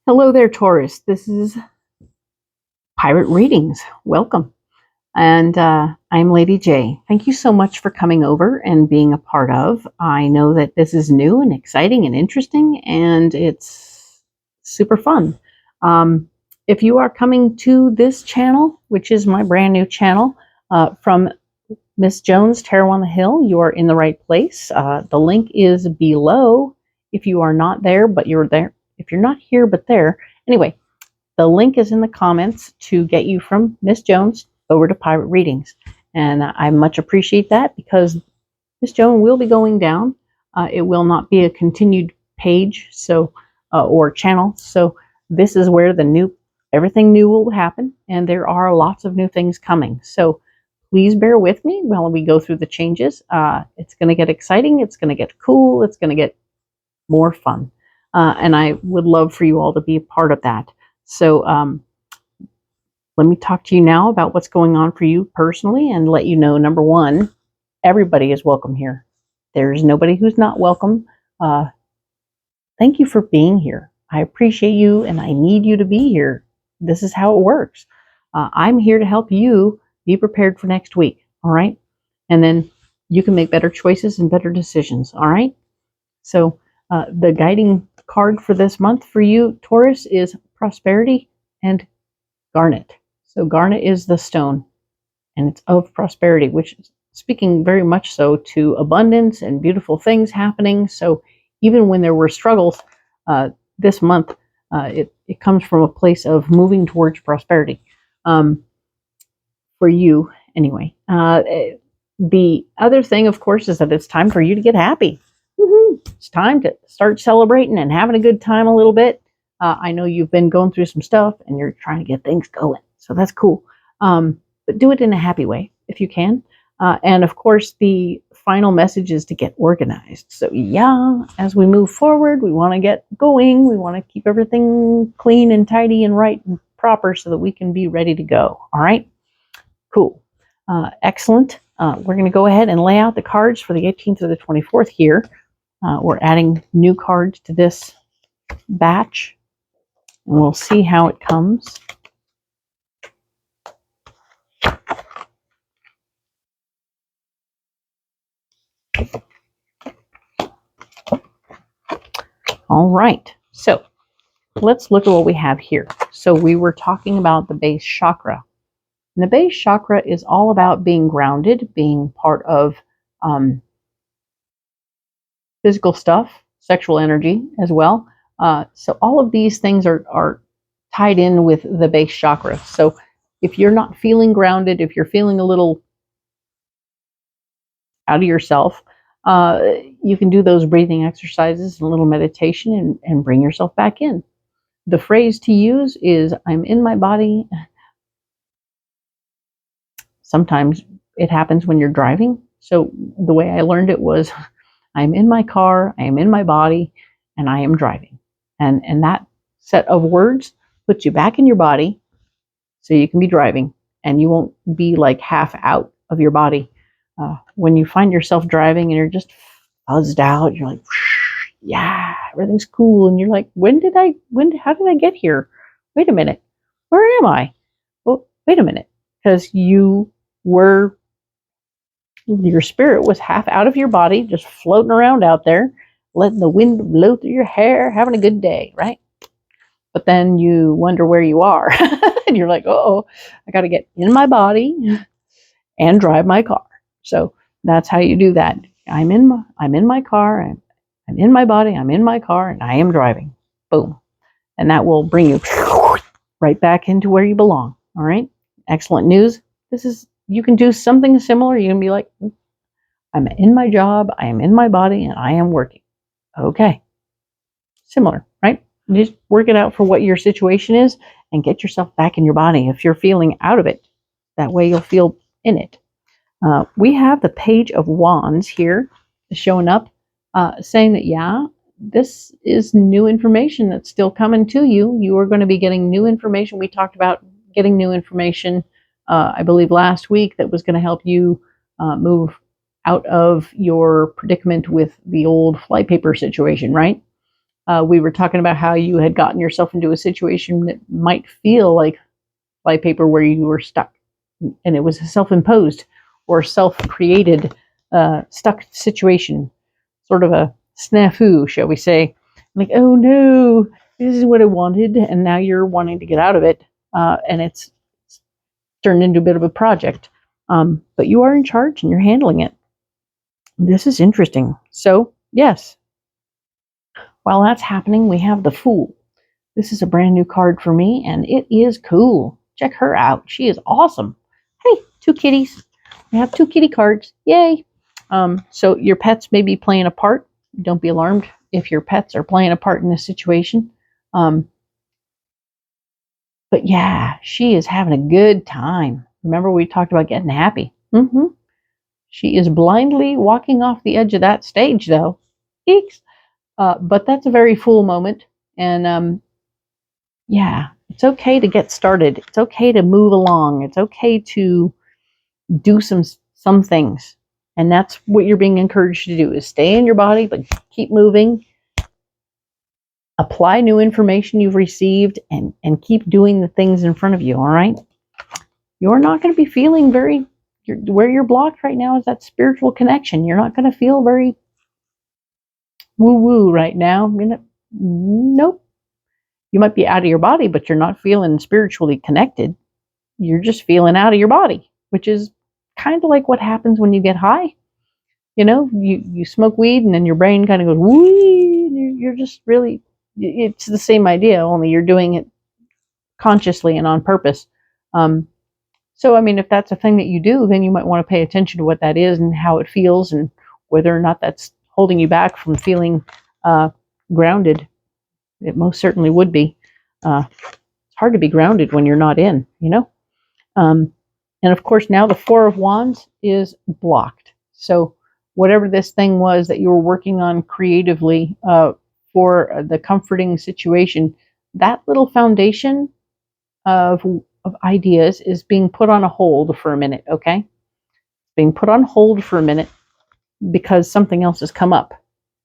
Hello there, Taurus. This is Pirate Readings. Welcome. And I'm Lady J. Thank you so much for coming over and being a part of. I know that this is new and exciting and interesting, and it's super fun. If you are coming to this channel, which is my brand new channel, from Miss Joan's Tarot on the Hill, you are in the right place. The link is below if you are not there, but you're there. If you're not here, but there. Anyway, the link is in the comments to get you from Miss Jones over to Pirate Readings. And I much appreciate that because Miss Joan will be going down. It will not be a continued page or channel. So this is where everything new will happen. And there are lots of new things coming. So please bear with me while we go through the changes. It's going to get exciting. It's going to get cool. It's going to get more fun. And I would love for you all to be a part of that. So let me talk to you now about what's going on for you personally and let you know, number one, everybody is welcome here. There's nobody who's not welcome. Thank you for being here. I appreciate you and I need you to be here. This is how it works. I'm here to help you be prepared for next week. All right. And then you can make better choices and better decisions. All right. So the guiding card for this month for you, Taurus, is prosperity and garnet. So garnet is the stone and it's of prosperity, which is speaking very much so to abundance and beautiful things happening. So even when there were struggles this month, it comes from a place of moving towards prosperity for you anyway. The other thing, of course, is that it's time for you to get happy. It's time to start celebrating and having a good time a little bit. I know you've been going through some stuff and you're trying to get things going. So that's cool. But do it in a happy way if you can. And of course, the final message is to get organized. So yeah, as we move forward, we want to get going. We want to keep everything clean and tidy and right and proper so that we can be ready to go. All right. Cool. Excellent. We're going to go ahead and lay out the cards for the 18th to the 24th here. We're adding new cards to this batch, and we'll see how it comes. All right, so let's look at what we have here. So we were talking about the base chakra. And the base chakra is all about being grounded, being part of physical stuff, sexual energy as well. So all of these things are tied in with the base chakra. So if you're not feeling grounded, if you're feeling a little out of yourself, you can do those breathing exercises and a little meditation and bring yourself back in. The phrase to use is, I'm in my body. Sometimes it happens when you're driving. So the way I learned it was, I'm in my car, I am in my body, and I am driving. And that set of words puts you back in your body so you can be driving and you won't be like half out of your body. When you find yourself driving and you're just buzzed out, you're like, yeah, everything's cool. And you're like, how did I get here? Wait a minute. Where am I? Well, wait a minute. Because your spirit was half out of your body, just floating around out there, letting the wind blow through your hair, having a good day, right? But then you wonder where you are. And you're like, oh, I got to get in my body and drive my car. So that's how you do that. I'm in my car, I'm in my body, I'm in my car, and I am driving. Boom. And that will bring you right back into where you belong. All right. Excellent news. You can do something similar. You can be like, I'm in my job, I am in my body, and I am working. Okay. Similar, right? Just work it out for what your situation is and get yourself back in your body if you're feeling out of it. That way you'll feel in it. We have the Page of Wands here showing up, saying that, yeah, this is new information that's still coming to you. You are going to be getting new information. We talked about getting new information, I believe, last week that was going to help you move out of your predicament with the old flypaper situation, right? We were talking about how you had gotten yourself into a situation that might feel like flypaper, where you were stuck, and it was a self-imposed or self-created stuck situation, sort of a snafu, shall we say. Like, oh no, this is what I wanted, and now you're wanting to get out of it, and it's turned into a bit of a project. But you are in charge and you're handling it. This is interesting. So, yes, while that's happening, we have the Fool. This is a brand new card for me, and it is cool. Check her out. She is awesome. Hey, 2 kitties. We have 2 kitty cards. Yay. So your pets may be playing a part. Don't be alarmed if your pets are playing a part in this situation. But yeah, she is having a good time. Remember, we talked about getting happy. She is blindly walking off the edge of that stage, though. Eeks. But that's a very Fool moment. And yeah, it's okay to get started. It's okay to move along. It's okay to do some things. And that's what you're being encouraged to do, is stay in your body, but keep moving. Apply new information you've received and keep doing the things in front of you, all right? You're not going to be feeling where you're blocked right now is that spiritual connection. You're not going to feel very woo-woo right now. Nope. You might be out of your body, but you're not feeling spiritually connected. You're just feeling out of your body, which is kind of like what happens when you get high. You smoke weed and then your brain kind of goes, wee, and you're just really, it's the same idea, only you're doing it consciously and on purpose. So, I mean, if that's a thing that you do, then you might want to pay attention to what that is and how it feels and whether or not that's holding you back from feeling grounded. It most certainly would be. It's hard to be grounded when you're not in, And of course, now the 4 of Wands is blocked. So whatever this thing was that you were working on creatively for the comforting situation, that little foundation of ideas is being put on a hold for a minute, okay? It's being put on hold for a minute because something else has come up.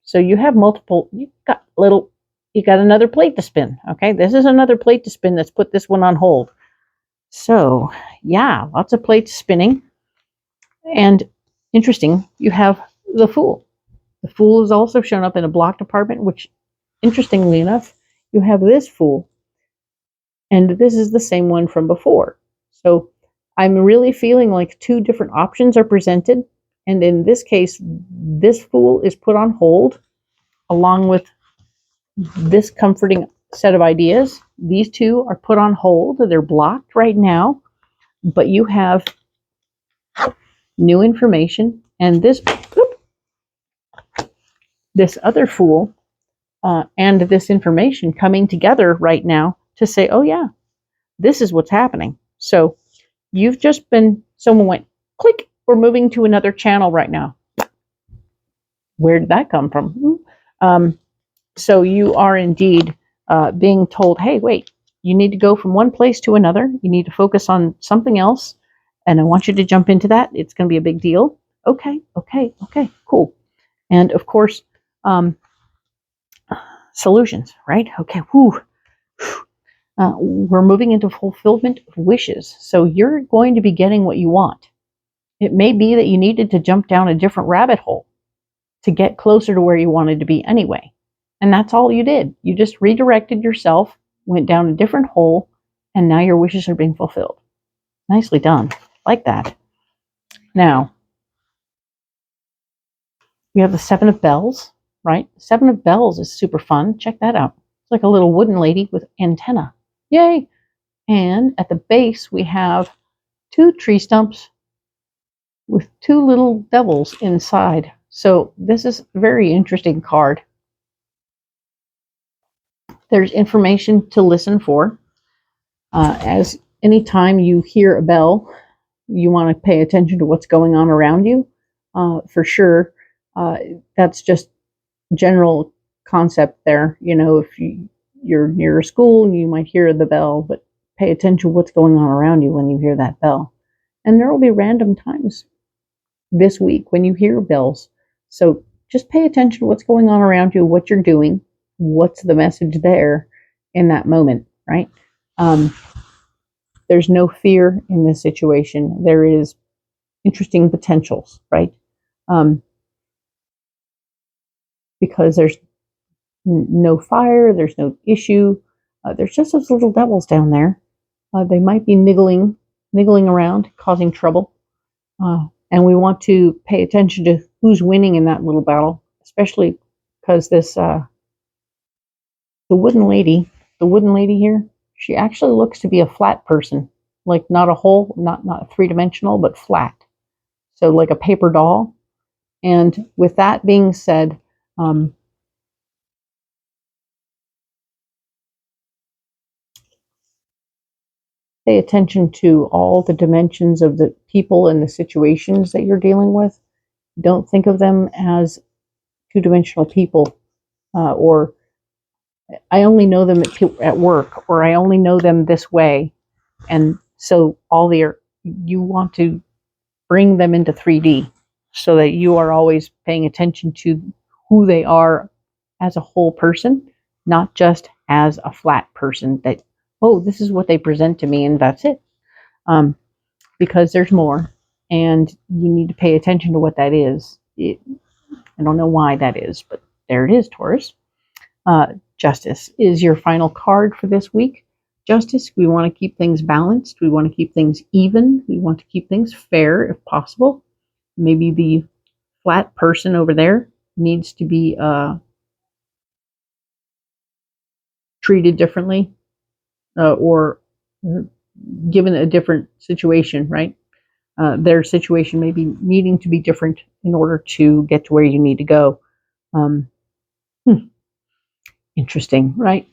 So you have you got another plate to spin, okay? This is another plate to spin that's put this one on hold. So, yeah, lots of plates spinning. And interesting, you have the Fool. The Fool has also shown up in a blocked apartment, which, interestingly enough, you have this Fool. And this is the same one from before. So I'm really feeling like 2 different options are presented. And in this case, this Fool is put on hold along with this comforting set of ideas. These 2 are put on hold. They're blocked right now. But you have new information. And this other Fool and this information coming together right now to say, oh yeah, this is what's happening. So you've just someone went, click, we're moving to another channel right now. Where did that come from? So you are indeed being told, hey, wait, you need to go from one place to another. You need to focus on something else. And I want you to jump into that. It's going to be a big deal. Okay, cool. And of course, solutions, right? Okay, we're moving into fulfillment of wishes. So you're going to be getting what you want. It may be that you needed to jump down a different rabbit hole to get closer to where you wanted to be anyway. And that's all you did. You just redirected yourself, went down a different hole, and now your wishes are being fulfilled. Nicely done. Like that. Now, we have the 7 of Bells, right? 7 of Bells is super fun. Check that out. It's like a little wooden lady with antenna. Yay! And at the base, we have 2 tree stumps with 2 little devils inside. So this is a very interesting card. There's information to listen for. As anytime you hear a bell, you want to pay attention to what's going on around you. For sure, that's just general concept there. If you're near a school, you might hear the bell, but pay attention to what's going on around you when you hear that bell. And there will be random times this week when you hear bells. So just pay attention to what's going on around you, what you're doing, what's the message there in that moment, right? There's no fear in this situation. There is interesting potentials, right? Because there's no fire, there's no issue. There's just those little devils down there. They might be niggling around, causing trouble. And we want to pay attention to who's winning in that little battle, especially because this the wooden lady here, she actually looks to be a flat person, like not a whole, not three-dimensional, but flat. So like a paper doll. And with that being said, pay attention to all the dimensions of the people and the situations that you're dealing with. Don't think of them as two-dimensional people, or I only know them at work, or I only know them this way. And so you want to bring them into 3D so that you are always paying attention to who they are as a whole person, not just as a flat person that, oh, this is what they present to me and that's it. Because there's more, and you need to pay attention to what that is. I don't know why that is, but there it is, Taurus. Justice is your final card for this week. Justice, we want to keep things balanced. We want to keep things even. We want to keep things fair if possible. Maybe the flat person over there needs to be treated differently, or given a different situation, right? Their situation may be needing to be different in order to get to where you need to go. Interesting, right?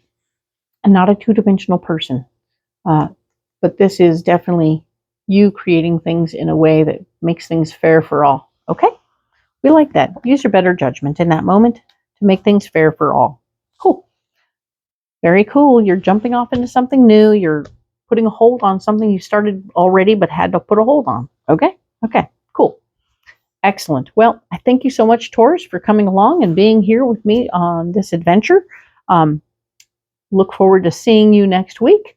And not a two-dimensional person. But this is definitely you creating things in a way that makes things fair for all. Okay? We like that. Use your better judgment in that moment to make things fair for all. Cool. Very cool. You're jumping off into something new. You're putting a hold on something you started already but had to put a hold on. Okay? Okay. Cool. Excellent. Well, I thank you so much, Taurus, for coming along and being here with me on this adventure. Look forward to seeing you next week.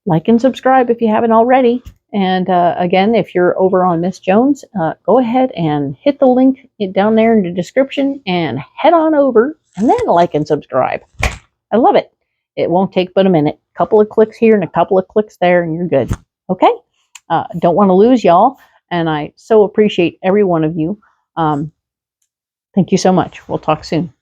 Like and subscribe if you haven't already. And again, if you're over on Miss Jones, go ahead and hit the link down there in the description and head on over and then like and subscribe. I love it. It won't take but a minute. A couple of clicks here and a couple of clicks there and you're good. Okay? Don't want to lose y'all. And I so appreciate every one of you. Thank you so much. We'll talk soon.